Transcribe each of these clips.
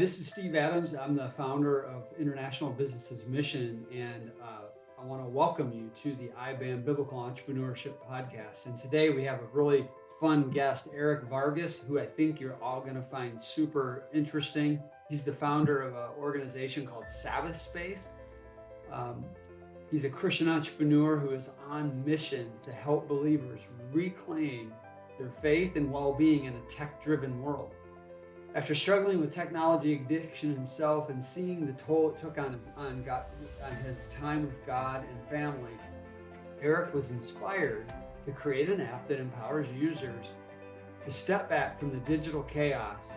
This is Steve Adams. I'm the founder of International Businesses Mission, and I want to welcome you to the iBAM Biblical Entrepreneurship Podcast. And today we have a really fun guest, Erick Vargas, who I think you're all going to find super interesting. He's the founder of an organization called Sabbath Space. He's a Christian entrepreneur who is on mission to help believers reclaim their faith and well-being in a tech-driven world. After struggling with technology addiction himself and seeing the toll it took on his time with God and family, Erick was inspired to create an app that empowers users to step back from the digital chaos.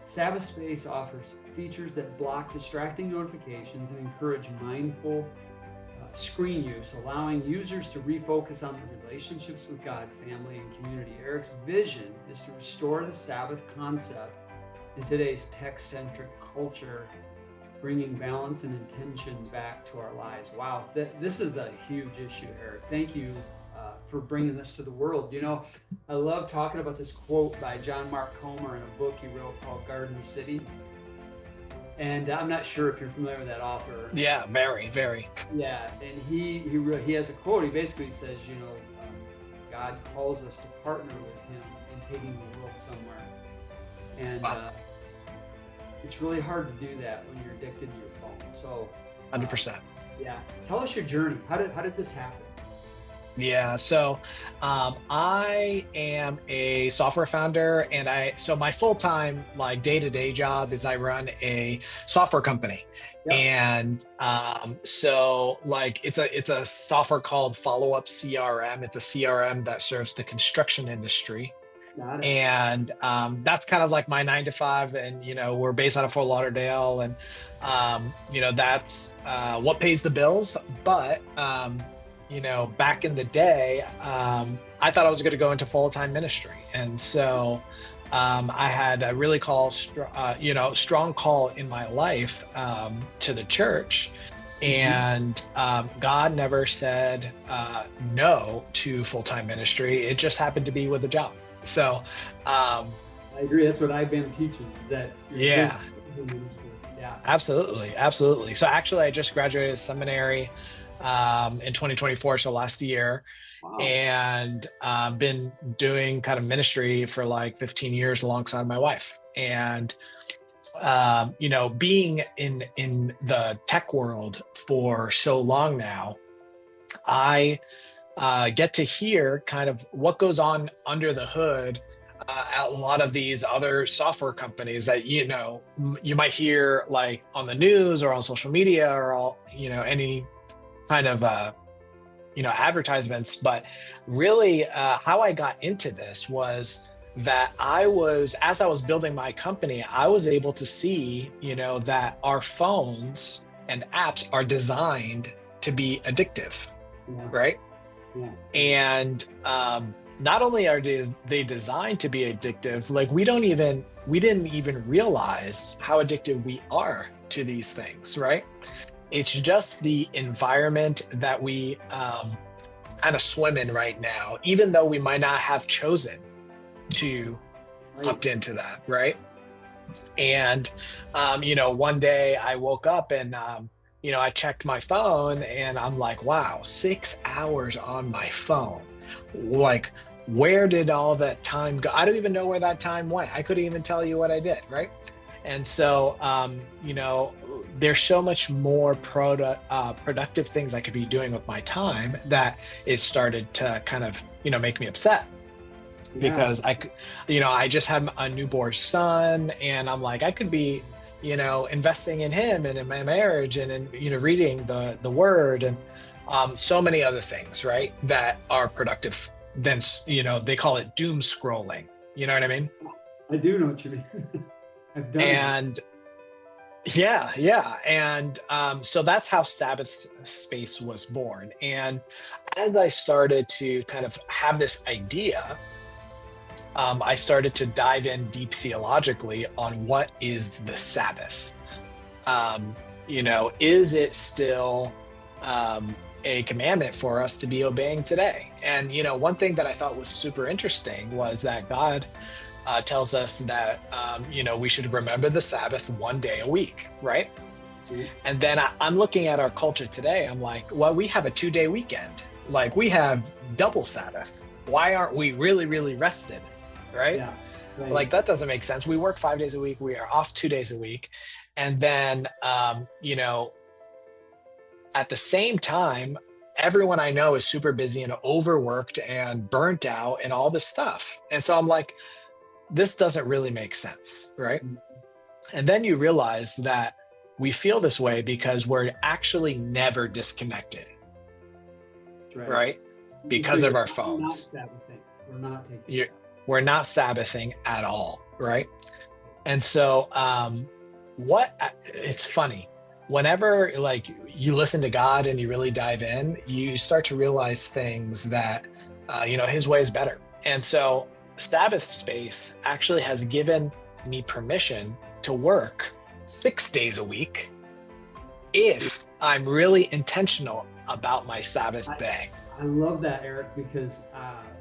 Sabbath Space offers features that block distracting notifications and encourage mindful screen use, allowing users to refocus on their relationships with God, family, and community. Erick's vision is to restore the Sabbath concept in today's tech-centric culture, bringing balance and intention back to our lives. Wow, this is a huge issue, Erick. Thank you for bringing this to the world. You know, I love talking about this quote by John Mark Comer in a book he wrote called Garden City. And I'm not sure if you're familiar with that author. Yeah, very, very. Yeah, and he has a quote. He basically says, God calls us to partner with him in taking the world somewhere. And it's really hard to do that when you're addicted to your phone. So 100%. Yeah. Tell us your journey. How did this happen? Yeah, so I am a software founder, and so my full-time day-to-day job is I run a software company. Yep. And so it's a software called Follow Up CRM. It's a CRM that serves the construction industry. And that's kind of like my 9 to 5, and we're based out of Fort Lauderdale, and that's what pays the bills. But back in the day, I thought I was going to go into full-time ministry, and so I had a really strong call in my life to the church. And God never said no to full-time ministry. It just happened to be with a job. So I agree. That's what iBAM teaches, is that yeah, absolutely. So actually I just graduated seminary in 2024, so last year. Wow. And been doing kind of ministry for 15 years alongside my wife. And being in the tech world for so long now, I get to hear kind of what goes on under the hood at a lot of these other software companies that you might hear on the news or on social media or any kind of advertisements. But really how I got into this was that as I was building my company, I was able to see that our phones and apps are designed to be addictive. Yeah. Right? Yeah. And not only are they designed to be addictive, we didn't even realize how addicted we are to these things, right? It's just the environment that we kind of swim in right now, even though we might not have chosen to opt into that, right? And one day I woke up and I checked my phone and I'm like, wow, 6 hours on my phone. Where did all that time go? I don't even know where that time went. I couldn't even tell you what I did, right? And so, there's so much more productive things I could be doing with my time that it started to kind of, make me upset. Because I just had a newborn son, and I'm like, I could be investing in him and in my marriage and in reading the word and so many other things, right, that are productive. Then they call it doom scrolling. You know what I mean? I do know what you mean. I've done it. Yeah. And so that's how Sabbath Space was born. And as I started to kind of have this idea, I started to dive in deep theologically on what is the Sabbath. Is it still a commandment for us to be obeying today? And one thing that I thought was super interesting was that God tells us that, we should remember the Sabbath 1 day a week, right? Mhm. And then I'm looking at our culture today. I'm like, well, we have a 2 day weekend. Like we have double Sabbath. Why aren't we really, really rested? Right? Yeah. Right. Like that doesn't make sense. We work 5 days a week. We are off 2 days a week. And then, at the same time, everyone I know is super busy and overworked and burnt out and all this stuff. And so I'm like, this doesn't really make sense, right? Mhm. And then you realize that we feel this way because we're actually never disconnected, right? Because So of our you're not phones. Sabbathing. We're not taking You're, Sabbath. we're not Sabbathing at all, right? And so it's funny. Whenever like you listen to God and you really dive in, you start to realize things that, his way is better. And so Sabbath Space actually has given me permission to work 6 days a week if I'm really intentional about my Sabbath day. I love that, Eric, because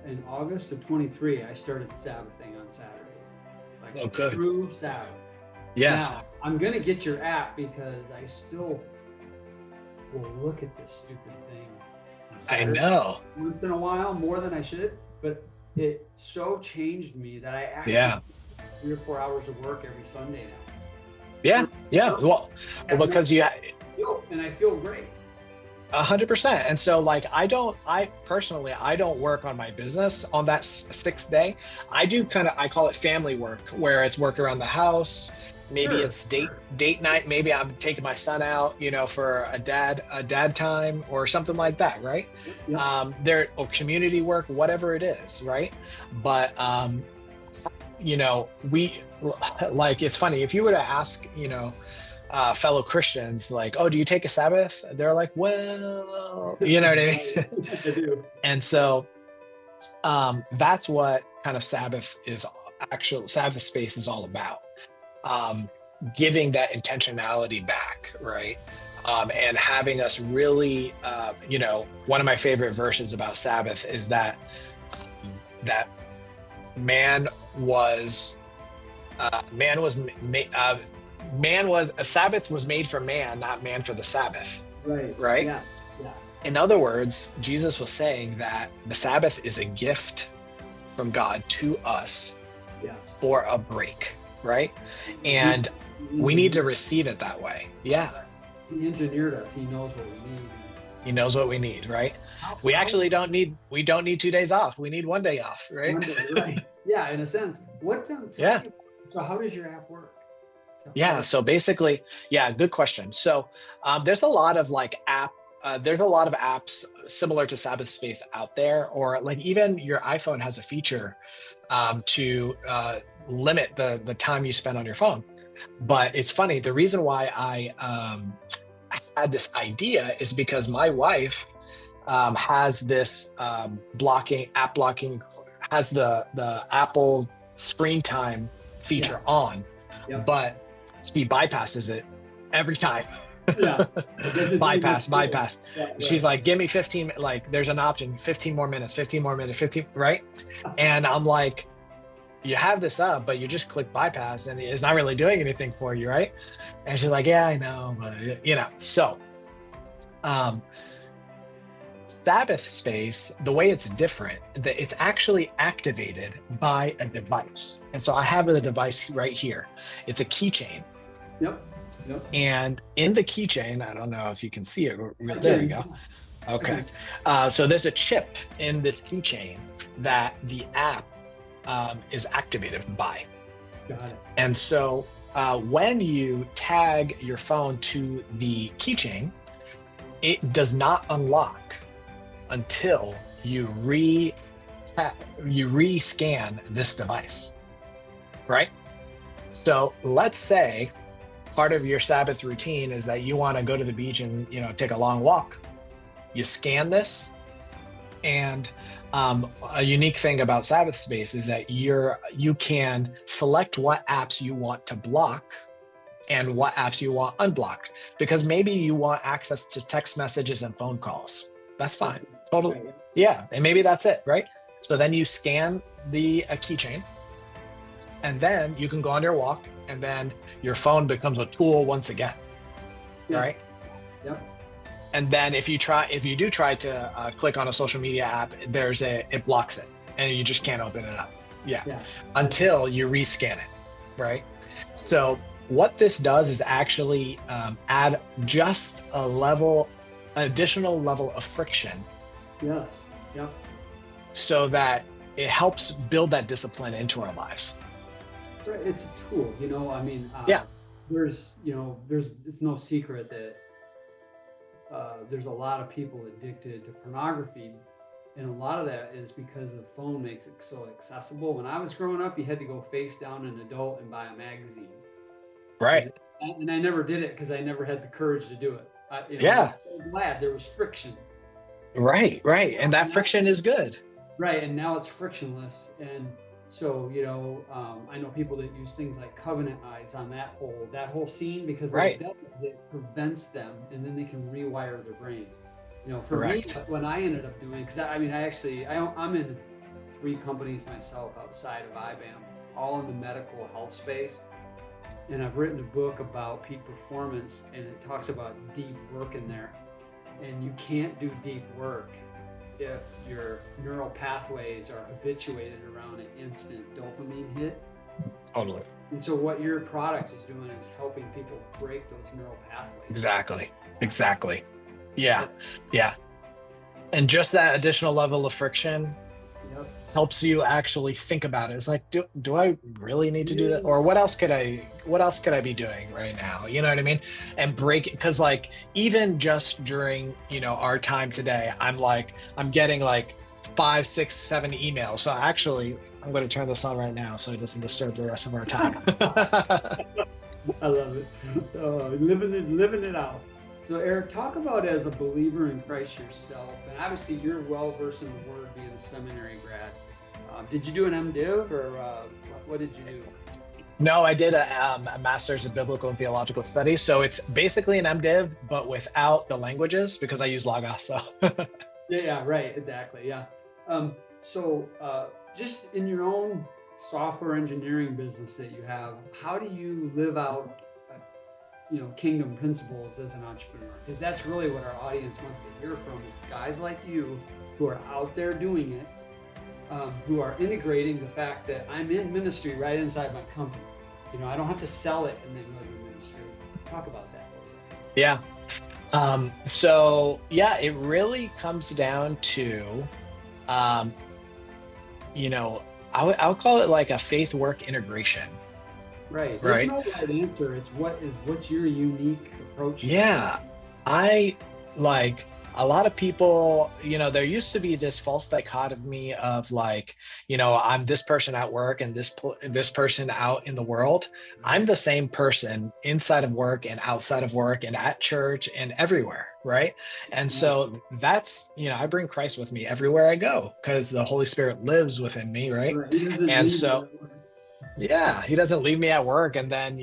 in August of 23, I started Sabbathing on Saturdays. Like Oh, good. true Sabbath. Yes. Now, I'm going to get your app because I still will look at this stupid thing on I Saturday know. once in a while, more than I should. But it so changed me that I actually Yeah. do 3 or 4 hours of work every Sunday now. Yeah. Yeah. Well, because And I feel great. 100%. And so like, I personally don't work on my business on that 6th day. I do I call it family work, where it's work around the house. Maybe Sure, it's sure. date night. Maybe I'm taking my son out, for a dad time or something like that. Right. Yep. Or community work, whatever it is. Right. But, we like, it's funny if you were to ask, fellow Christians, like, oh, do you take a Sabbath? They're like, well, you know what I mean? I do. And so that's what kind of Sabbath Space is all about. Giving that intentionality back, right? And having us really, one of my favorite verses about Sabbath is that a Sabbath was made for man, not man for the Sabbath. Right? Yeah. Yeah. In other words, Jesus was saying that the Sabbath is a gift from God to us Yeah. for a break, right? And we need to receive it that way. Yeah. He engineered us. He knows what we need. He knows what we need, right? We actually don't need 2 days off. We need 1 day off, right? One day, right. Yeah, in a sense. Yeah. So how does your app work? Yeah. So basically, good question. So there's a lot of apps similar to Sabbath Space out there, or like even your iPhone has a feature to limit the time you spend on your phone. But it's funny, the reason why I had this idea is because my wife has this app blocking, has the Apple screen time feature on, but she bypasses it every time. Yeah. bypass. Yeah, right. She's like, give me 15, like there's an option, 15 more minutes, 15, right? And I'm like, you have this up, but you just click bypass and it's not really doing anything for you, right? And she's like, yeah, I know, but so Sabbath Space, the way it's different, that it's actually activated by a device. And so I have a device right here. It's a keychain. Yep. And in the keychain, I don't know if you can see it. There you go. Okay. So there's a chip in this keychain that the app is activated by. Got it. And so when you tag your phone to the keychain, it does not unlock until you re-scan this device, right? So let's say part of your Sabbath routine is that you want to go to the beach and take a long walk. You scan this, and a unique thing about Sabbath Space is that you can select what apps you want to block and what apps you want unblocked, because maybe you want access to text messages and phone calls. That's fine. Totally. Yeah. And maybe that's it, right? So then you scan the keychain, and then you can go on your walk, and then your phone becomes a tool once again, right? Yep. And then if you do try to click on a social media app, it blocks it, and you just can't open it up. Yeah. Until you rescan it, right? So what this does is actually add just an additional level of friction. Yes. Yep. So that it helps build that discipline into our lives. It's a tool, I mean, it's no secret that there's a lot of people addicted to pornography, and a lot of that is because the phone makes it so accessible. When I was growing up, you had to go face down an adult and buy a magazine. Right. And I never did it because I never had the courage to do it. I'm so glad there was friction. Right. And that friction is good. Right. And now it's frictionless. And so, I know people that use things like covenant eyes on that whole scene, because what it does is it prevents them, and then they can rewire their brains. For me, when I ended up doing, because I'm in 3 companies myself outside of iBAM, all in the medical health space. And I've written a book about peak performance, and it talks about deep work in there. And you can't do deep work if your neural pathways are habituated around an instant dopamine hit. Totally. And so what your product is doing is helping people break those neural pathways. Exactly. Yeah. And just that additional level of friction helps you actually think about it. It's like, do I really need to do that? Or what else could I be doing right now? You know what I mean? And break it, because like even just during our time today, I'm getting like 5, 6, 7 emails. So actually I'm going to turn this on right now so it doesn't disturb the rest of our time. I love it. Living it out. So Eric, talk about as a believer in Christ yourself, and obviously you're well versed in the Word, being a seminary grad. Did you do an MDiv, or what did you do? No, I did a master's in biblical and theological studies. So it's basically an MDiv, but without the languages, because I use Logos. So yeah, right, exactly, yeah. So just in your own software engineering business that you have, how do you live out kingdom principles as an entrepreneur? Because that's really what our audience wants to hear from, is guys like you who are out there doing it, who are integrating the fact that I'm in ministry right inside my company. I don't have to sell it and then go to ministry. Talk about that. Yeah. So yeah, it really comes down to, I would call it like a faith work integration. Right. There's no right answer. It's what's your unique approach? Yeah. I like a lot of people, there used to be this false dichotomy of like, I'm this person at work and this person out in the world. I'm the same person inside of work and outside of work and at church and everywhere. Right. And so that's, I bring Christ with me everywhere I go, because the Holy Spirit lives within me. Right. And so yeah, he doesn't leave me at work and then,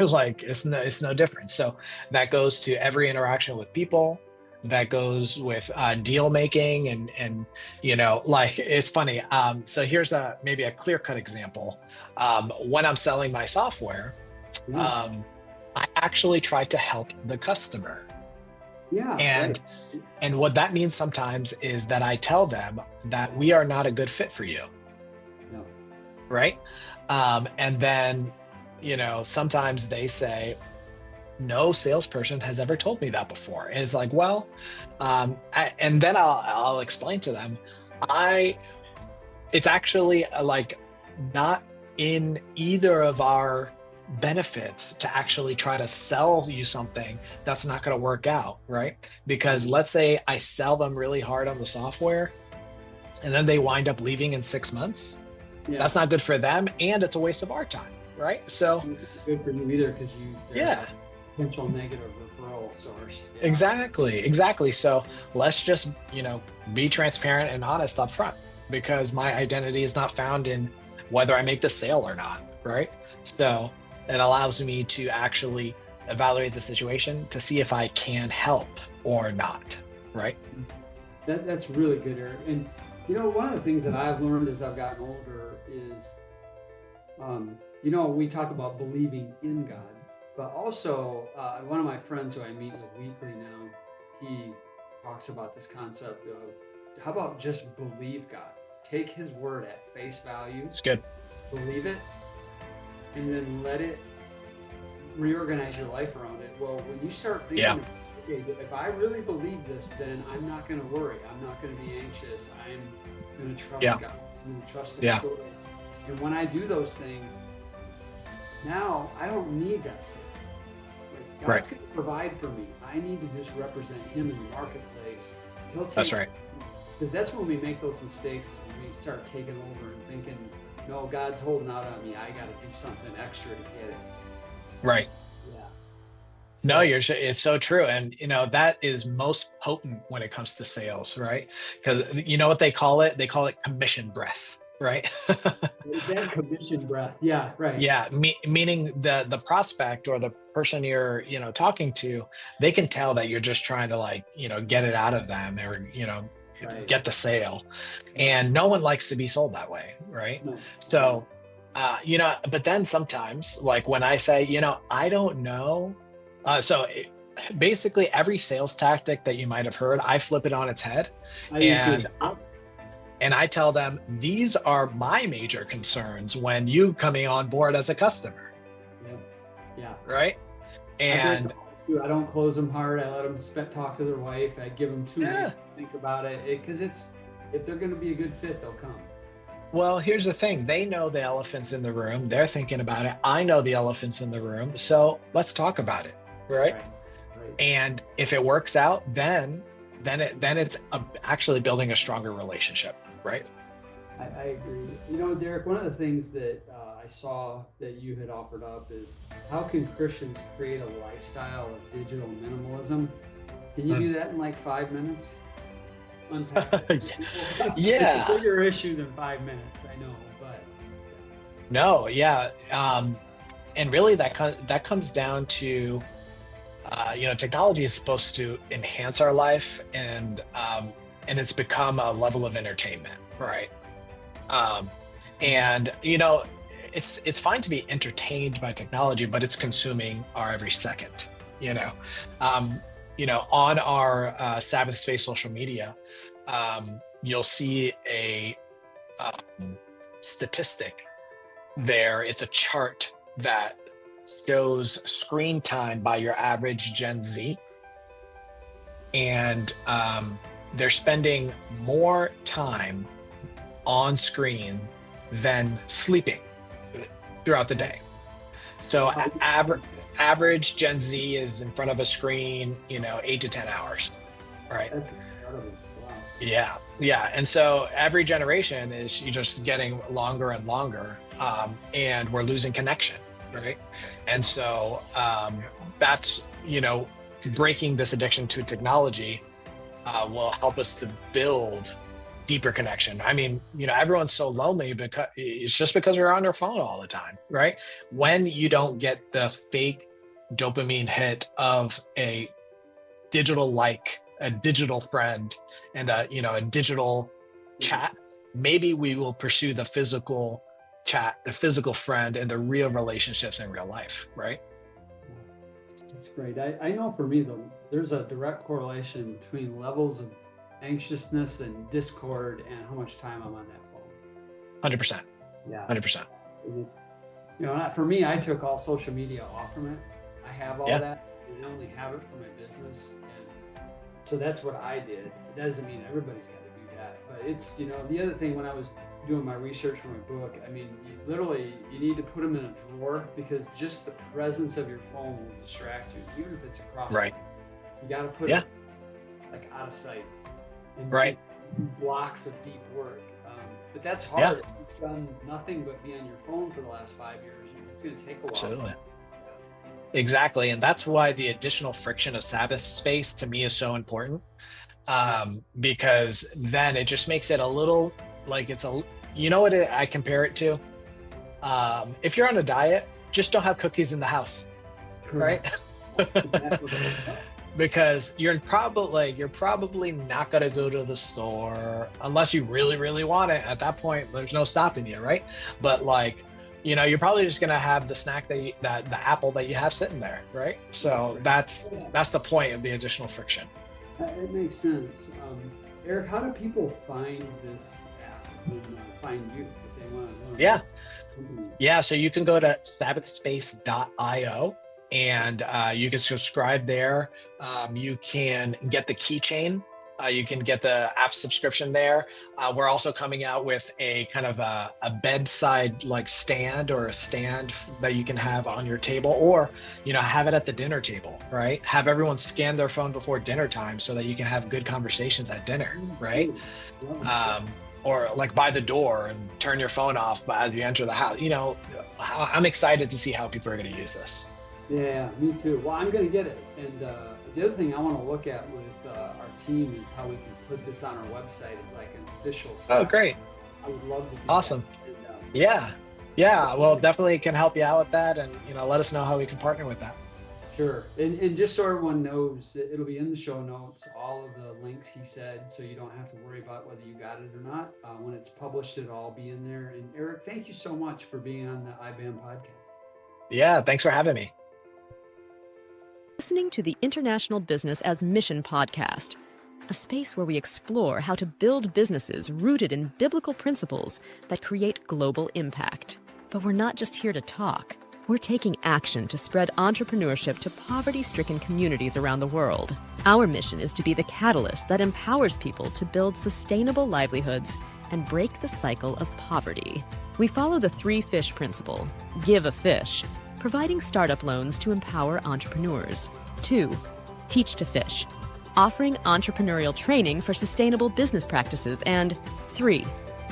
like it's no different. So that goes to every interaction with people. That goes with deal making and like it's funny. So here's maybe a clear-cut example. When I'm selling my software, I actually try to help the customer. Yeah. And what that means sometimes is that I tell them that we are not a good fit for you. No. Right. And then, sometimes they say, no salesperson has ever told me that before. And it's like, well, and then I'll explain to them, it's actually like not in either of our benefits to actually try to sell you something that's not going to work out, right? Because let's say I sell them really hard on the software and then they wind up leaving in 6 months. Yeah. That's not good for them, and it's a waste of our time, right? So it's good for you either, because potential negative referral source. Yeah. Exactly. So let's just, be transparent and honest up front, because my identity is not found in whether I make the sale or not, right? So it allows me to actually evaluate the situation to see if I can help or not, right? That's really good, Eric. And one of the things that I've learned as I've gotten older is We talk about believing in God, but also one of my friends who I meet with weekly now, he talks about this concept of how about just believe God, take His word at face value, It's good. believe it, and then let it reorganize your life around it. Well, when you start thinking, Yeah. okay, if I really believe this, then I'm not going to worry. I'm not going to be anxious. I'm going to trust Yeah. God. I'm going to trust His Yeah. story. And when I do those things, now I don't need that sale. Like, God's Right. going to provide for me. I need to just represent Him in the marketplace. He'll take, That's right. because that's when we make those mistakes, when we start taking over and thinking, no, God's holding out on me. I got to do something extra to get it. Right. Yeah. No, So, it's so true. And that is most potent when it comes to sales, right? Because you know what they call it? They call it commission breath, right? that commission breath. Yeah, right. Yeah, meaning the prospect or the person you're talking to, they can tell that you're just trying to get it out of them, or Right. get the sale. And no one likes to be sold that way, right? No. So but then sometimes, like when I say, I don't know, basically every sales tactic that you might have heard, I flip it on its head. I do and too. and I tell them, these are my major concerns when you coming on board as a customer, Yep. Yeah. right? And I don't close them hard. I let them talk to their wife. I give them 2 yeah, weeks to think about it, because if they're going to be a good fit, they'll come. well, here's the thing. They know the elephants in the room. They're thinking about it. I know the elephants in the room. So let's talk about it, right? Right. And if it works out, then it's actually building a stronger relationship, right? I agree. Derek, one of the things that I saw that you had offered up is how can Christians create a lifestyle of digital minimalism? Can you do that in like 5 minutes? Unpack it for people? Yeah. It's a bigger issue than 5 minutes, I know, but No, yeah. And really that comes down to, technology is supposed to enhance our life, and it's become a level of entertainment, right? And it's fine to be entertained by technology, but it's consuming our every second. On our Sabbath Space social media, you'll see a statistic there. It's a chart that shows screen time by your average Gen Z, and they're spending more time on screen than sleeping throughout the day. So average Gen Z is in front of a screen 8 to 10 hours, right? that's incredible. Wow. Yeah. And so every generation is just getting longer and longer, and we're losing connection, right? And so that's breaking this addiction to technology will help us to build deeper connection. I mean, everyone's so lonely because it's just because we're on their phone all the time, right? When you don't get the fake dopamine hit of a digital friend and a digital chat, maybe we will pursue the physical chat, the physical friend, and the real relationships in real life, right? That's great. I know for me, though, there's a direct correlation between levels of anxiousness and discord and how much time I'm on that phone. 100%. Yeah. 100%. And it's, for me, I took all social media off from it. I have all that, and I only have it for my business. And so that's what I did. It doesn't mean everybody's got to do that. But it's, the other thing when I was doing my research for my book, I mean, you need to put them in a drawer, because just the presence of your phone will distract you, even if it's across. Right. You got to put it like out of sight. And Right. Blocks of deep work. But that's hard. If you've done nothing but be on your phone for the last 5 years, it's going to take a while. Absolutely. Exactly. And that's why the additional friction of Sabbath Space to me is so important. Because then it just makes it a little like I compare it to? If you're on a diet, just don't have cookies in the house, right? Because you're probably not going to go to the store unless you really, really want it. At that point, there's no stopping you, right? But you're probably just going to have the snack that the apple that you have sitting there, right? So that's the point of the additional friction. It makes sense. Erick, how do people find this app and find you if they want to learn? Yeah. So you can go to sabbathspace.io and you can subscribe there. You can get the keychain. You can get the app subscription there. We're also coming out with a kind of a bedside like stand or a stand that you can have on your table, or, have it at the dinner table, right? Have everyone scan their phone before dinner time so that you can have good conversations at dinner, right? Or like by the door and turn your phone off as you enter the house. I'm excited to see how people are going to use this. Yeah, me too. Well, I'm going to get it. And the other thing I want to look at with our team is how we can put this on our website as like an official site. Oh, great. I would love to do awesome. that. And, yeah. Well, definitely can help you out with that, and let us know how we can partner with that. Sure. And just so everyone knows, it'll be in the show notes, all of the links he said, so you don't have to worry about whether you got it or not. When it's published, it'll all be in there. And Erick, thank you so much for being on the iBAM podcast. Yeah, thanks for having me. Listening to the International Business as Mission podcast, a space where we explore how to build businesses rooted in biblical principles that create global impact. But we're not just here to talk. We're taking action to spread entrepreneurship to poverty-stricken communities around the world. Our mission is to be the catalyst that empowers people to build sustainable livelihoods and break the cycle of poverty. We follow the 3 fish principle: give a fish, providing startup loans to empower entrepreneurs; 2, teach to fish, offering entrepreneurial training for sustainable business practices; and 3,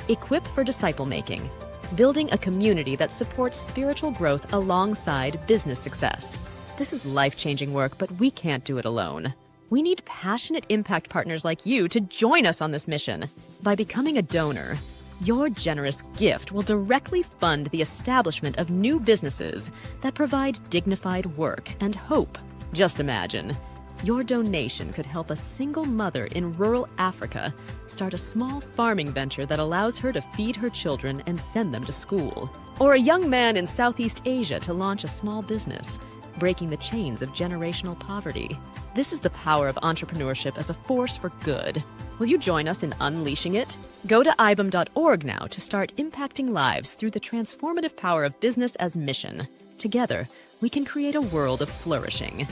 equip for disciple making, building a community that supports spiritual growth alongside business success. This is life-changing work, but we can't do it alone. We need passionate impact partners like you to join us on this mission. By becoming a donor, your generous gift will directly fund the establishment of new businesses that provide dignified work and hope. Just imagine, your donation could help a single mother in rural Africa start a small farming venture that allows her to feed her children and send them to school. Or a young man in Southeast Asia to launch a small business, breaking the chains of generational poverty. This is the power of entrepreneurship as a force for good. Will you join us in unleashing it? Go to ibam.org now to start impacting lives through the transformative power of business as mission. Together, we can create a world of flourishing.